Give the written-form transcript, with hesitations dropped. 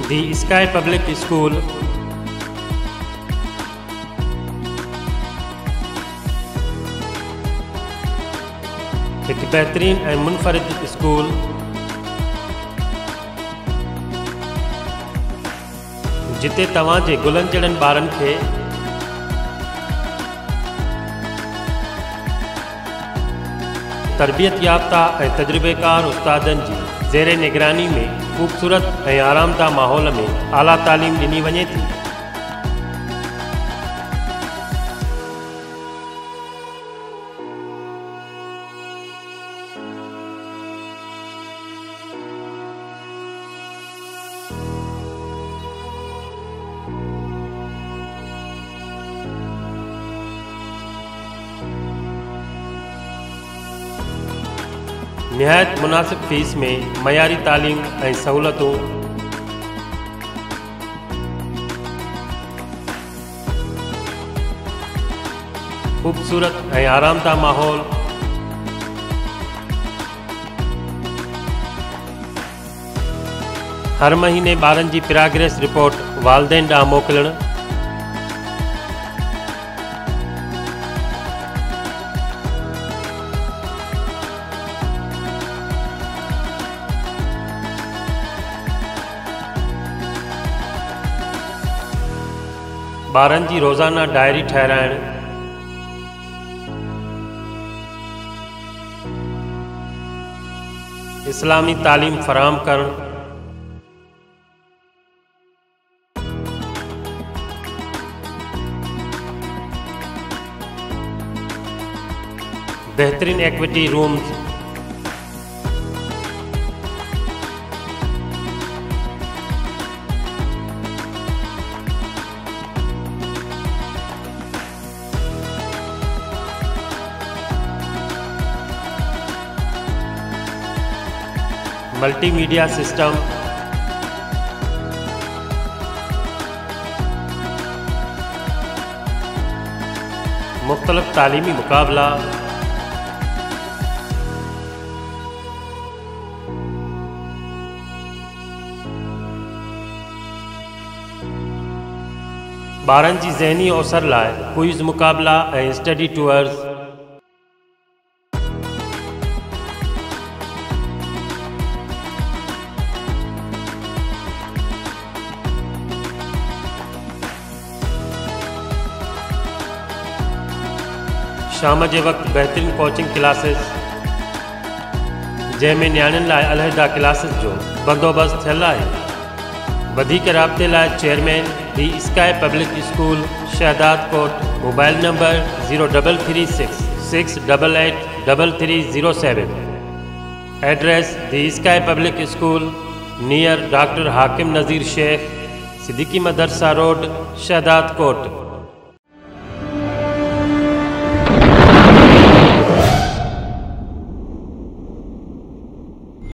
दी sky public school एक बेहतरीन ऐं मुनफरिद स्कूल जिते तव्हांजे गुलनि जहिड़नि ॿारनि खे तरबियत याफ़्ता ऐं तजुर्बेकार उस्तादनि जी ज़ेर निगरानी में ख़ूबसूरत ऐं आरामदाह माहौल में आला तालीम ॾिनी वञे थी। निहायत मुनासिब फीस में मयारी तालीम ऐं सहूलतूं ख़ूबसूरत ऐं आरामदाह माहौल हर महीने ॿारनि जी प्रोग्रेस रिपोर्ट वालदेन ॾांहुं मोकिलणु ॿारनि जी रोज़ाना डायरी ठहिराइणु इस्लामी तालीम फ़राहम करणु बेहतरीन एक्टिविटी रूम्स मल्टीमीडिया सिस्टम मुख्तलिफ तालीमी मुकाबला ॿारनि जी ज़हनी ओसर लाइ क्विज़ मुकाबला ऐं स्टडी टूअर्स शाम जे वक़्तु बेहतरीन कोचिंग क्लासेस जंहिंमें नियाणियुनि लाइ अलहदा क्लासेस जो बंदोबस्तु थियल आहे। वधीक राब्ते लाइ chairman the sky public school Shahdadkot mobile number 0336 688 3307 address the sky public school near doctor Hakim Nazir Sheikh Siddiqui मदरसा रोड शहदाद कोट।